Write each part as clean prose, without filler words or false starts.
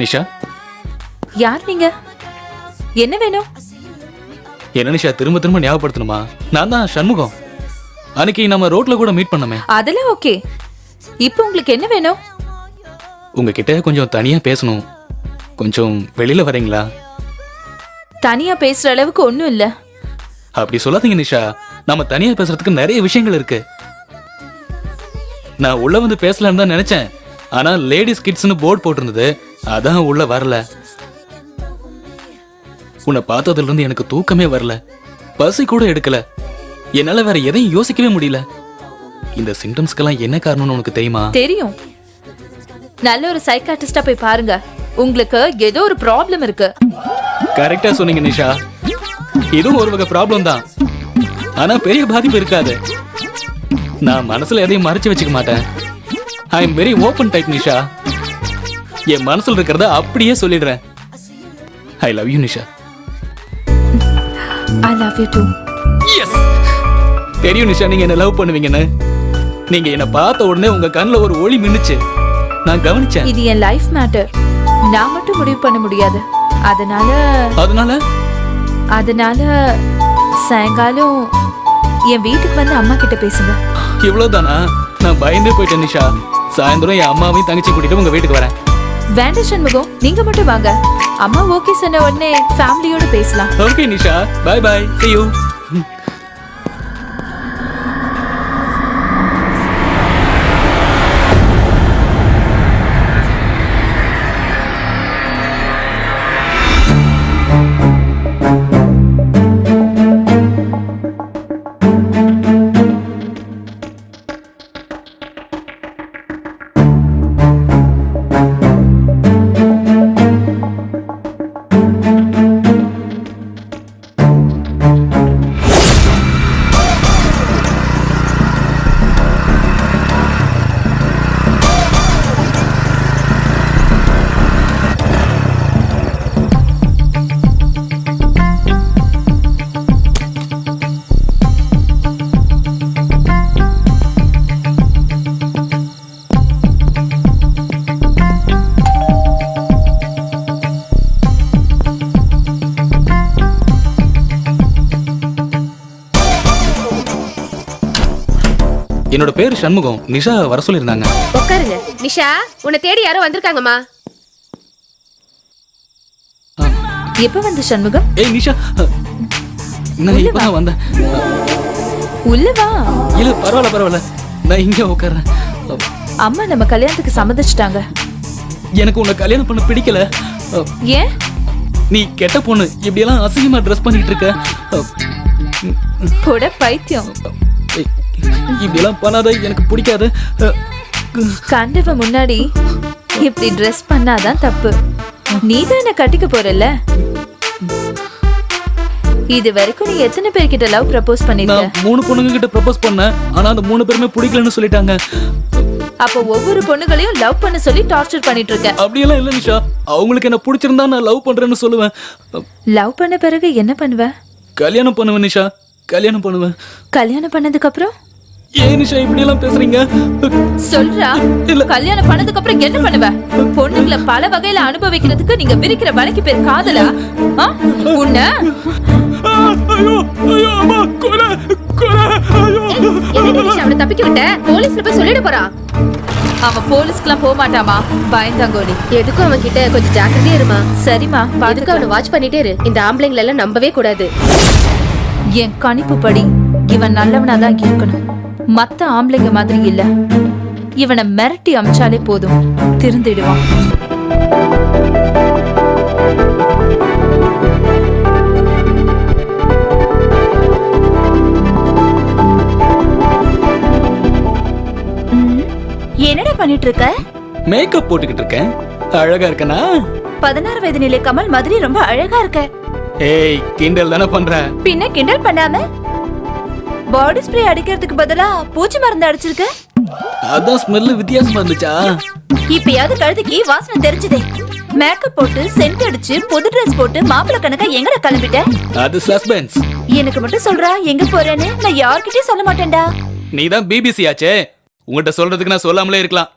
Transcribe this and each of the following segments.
நிஷா, யார் நீங்க? என்ன வேணும்? என்ன நிஷா திரும்ப திரும்ப ஞாபகப்படுத்தணுமா? நான் தான் சண்முகம். அன்னைக்கு நம்ம ரோட்ல கூட மீட் பண்ணமே. அதெல்லாம் ஓகே. இப்போ உங்களுக்கு என்ன வேணும்? உங்ககிட்ட கொஞ்சம் தனியா பேசணும். கொஞ்சம் வெளியில வரீங்களா? தனியா பேசுற அளவுக்கு ஒண்ணும் இல்ல. அப்படி சொல்லாதீங்க நிஷா, நம்ம தனியா பேசுறதுக்கு நிறைய விஷயங்கள் இருக்கு. நான் உள்ள வந்து பேசலாம்னு தான் நினைச்சேன். ஆனா லேடிஸ் கிட்ஸ்னு போர்டு போட்டிருந்தது, அதான் உள்ள வரல. உன்னை பார்த்ததுல இருந்து எனக்கு தூக்கமே வரல, பசி கூட எடுக்கல, என்னால வேற எதையும் யோசிக்கவே முடியல. இந்த சிம்டம்ஸ்க்கெல்லாம் என்ன காரணம்னு உனக்கு தெரியுமா? தெரியும். நல்ல ஒரு சைக்காட்ரிஸ்டா போய் பாருங்க. உங்களுக்கு ஏதோ ஒரு ப்ராப்ளம் இருக்கு. கரெக்டா சொன்னீங்க நிஷா, இதுவும் ஒரு வகை ப்ராப்ளம் தான். ஆனா பெரிய பாதிப்பு இருக்காது. நான் மனசுல எதையும் மறைச்சு வச்சுக்க மாட்டேன். I am very open type Nisha. என் மனசுல இருக்கிறத அப்படியே சொல்லிடுறேன். I love you Nisha. I love you too. Yes, தெரியும் நிஷா நீங்க என்ன லவ் பண்ணுவீங்கன்னு. நீங்க என்ன பார்த்த உடனே உங்க கண்ணுல ஒரு ஒளி மின்னுச்சு, நான் கவனிச்சேன். இது என் லைஃப் மேட்டர். நான் மட்டும் முடிவு பண்ண முடியாது. அதனால சாயங்காலம் என் வீட்டுக்கு வந்து அம்மா கிட்ட பேசுங்க. இவ்வளவுதானா? நான் பயந்தே போயிட்டேன் நிஷா. சாயந்தரம் என் அம்மாவையும் தங்கச்சி கூட்டிட்டு உங்க வீட்டுக்கு வரேன். வேண்டாம் சண்முகம், நீங்க மட்டும் வாங்க. அம்மா ஓகே சொன்ன உடனே ஃபேமிலியோட பேசலாம். Okay Nisha, bye bye, see you. என்னோட பேரு சண்முகம். நிஷா வர சொல்லிருந்தாங்க. உட்காருங்க. நிஷா, உன்னை தேடி யாரோ வந்திருக்காங்கம்மா. எப்ப வந்த சண்முகம்? ஏய் நிஷா, நான் இப்பதான் வந்தேன். உள்ள வா. இல்ல பரவாயில்ல, நான் இங்க உட்கார்றேன். அம்மா நம்ம கல்யாணத்துக்கு சம்மதிச்சிட்டாங்க. எனக்கு உன்னை கல்யாணம் பண்ண பிடிக்கல. ஏன்? நீ கெட்ட பொண்ணு, இப்படி எல்லாம் அசிங்கமா ட்ரெஸ் பண்ணிட்டு இருக்க. கூட பைத்தியம். இப்படி எல்லாம் பண்ணாத, எனக்கு பிடிக்காது. கண்டவ முன்னாடி இப்படி ட்ரெஸ் பண்ணாதான் தப்பு. நீ தான் என்ன கட்டிக்க போறல்ல. இது வரைக்கும் நீ எத்தனை பேர்கிட்ட லவ் ப்ரப்போஸ் பண்ணிருக்க? நான் 3 பொண்ணுங்க கிட்ட ப்ரப்போஸ் பண்ணேன். ஆனா அந்த 3 பேருமே பிடிக்கலன்னு சொல்லிட்டாங்க. அப்ப ஒவ்வொரு பொண்ணுகளையும் லவ் பண்ண சொல்லி டார்ச்சர் பண்ணிட்டு இருக்க? அப்படியெல்லாம் இல்ல நிஷா, அவங்களுக்கு என்ன பிடிச்சிருந்தா நான் லவ் பண்றேன்னு சொல்லுவேன். லவ் பண்ண பிறகு என்ன பண்ணுவ? கல்யாணம் பண்ணுவேன் நிஷா, கல்யாணம் பண்ணுவேன். கல்யாணம் பண்ணதுக்கு அப்புறம்? ஏன் நிஷா இப்படி எல்லாம் பேசுறீங்க? சொல்றா. கல்யாணம் பண்ணதுக்கு அப்புறம் என்ன பண்ணுவ? பொண்ணுங்களை பல வகையில அனுபவிக்கிறதுக்கு நீங்க விரிக்கிற வலைக்கு பேர் காதலா? உன்ன அவனை தப்பிக்க விட்ட, போலீஸ்ல போய் சொல்லிட போறா. அவன் போலீஸ்க்குலாம் போக மாட்டாமா, பயந்தாங்கோலி. எதுக்கும் அவன் கிட்ட கொஞ்சம் ஜாக்கிரதையா இருமா. சரிமா, அதுக்கு அவனை வாட்ச் பண்ணிட்டே இரு. இந்த ஆம்பளைங்களை எல்லாம் நம்பவே கூடாது. என் கணிப்பு படி இவன் நல்லவனாதான் இருக்கணும். மத்த ஆம்பளைங்க மாதிரி இல்ல. இவனை மிரட்டி அமிச்சாலே போதும், திருந்திடுவான். என்னடா பண்ணிட்டு இருக்க? மேக்கப் போட்டுக்கிட்டு இருக்கேன். அழகா இருக்கனா? 16 வயது நிலை கமல் மாதிரி ரொம்ப அழகா இருக்க. ஏய், கிண்டல் தானே பண்ற? பின்ன கிண்டல் பண்ணாம பாடி ஸ்ப்ரே அடிக்கிறதுக்கு பதிலா பூச்சி மருந்து அடிச்சிருக்க. அதான் ஸ்மெல் வித்தியாசமா இருந்துச்சா? இப்பயாவது கழுதைக்கு வாசனை தெரிஞ்சதே. மேக்கப் போட்டு சென்ட் அடிச்சு புது ட்ரெஸ் போட்டு மாப்பிள்ளை கணக்கா எங்கட கிளம்பிட்ட? அது சஸ்பென்ஸ். எனக்கு மட்டும் சொல்றா எங்க போறேன்னு? நான் யார்கிட்டயும் சொல்ல மாட்டேன்டா. நீதான் பிபிசி ஆச்சே, உங்ககிட்ட சொல்றதுக்கு நான் சொல்லாமலே இருக்கலாம்.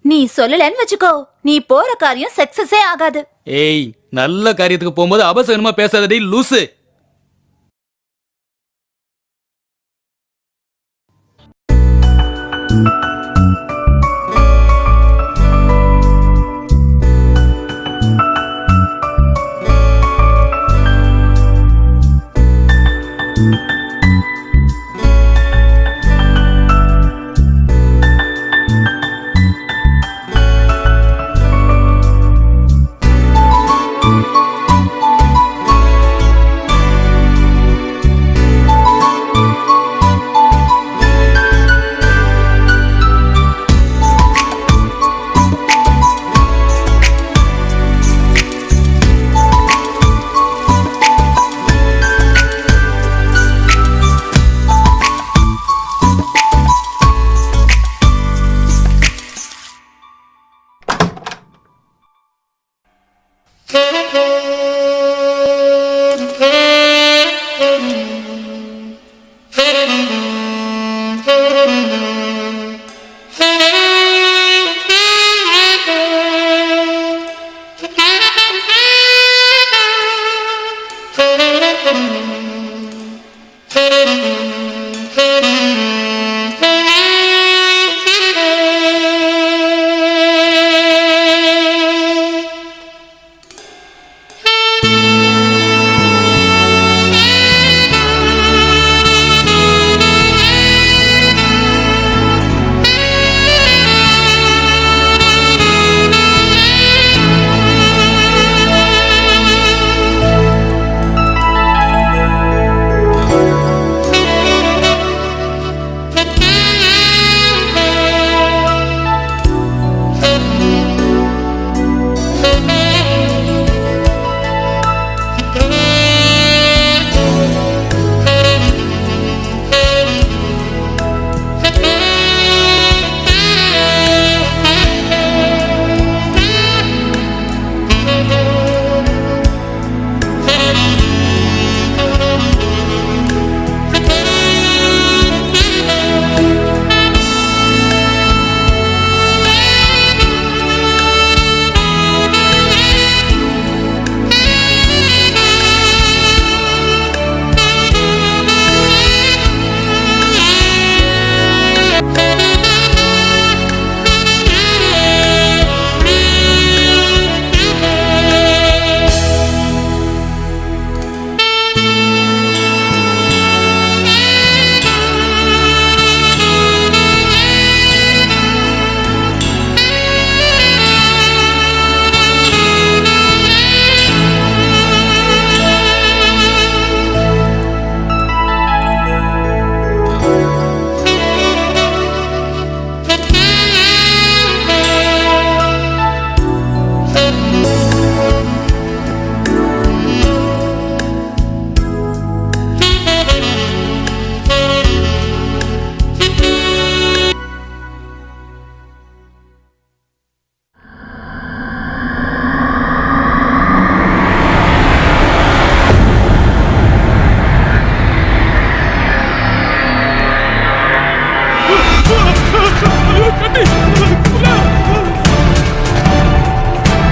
நீ சொல்லலன்னு வச்சுக்கோ, நீ போற காரியம் சக்சஸே ஆகாது. ஏய், நல்ல காரியத்துக்கு போகும்போது அபசகனமா பேசாதடி லூசு.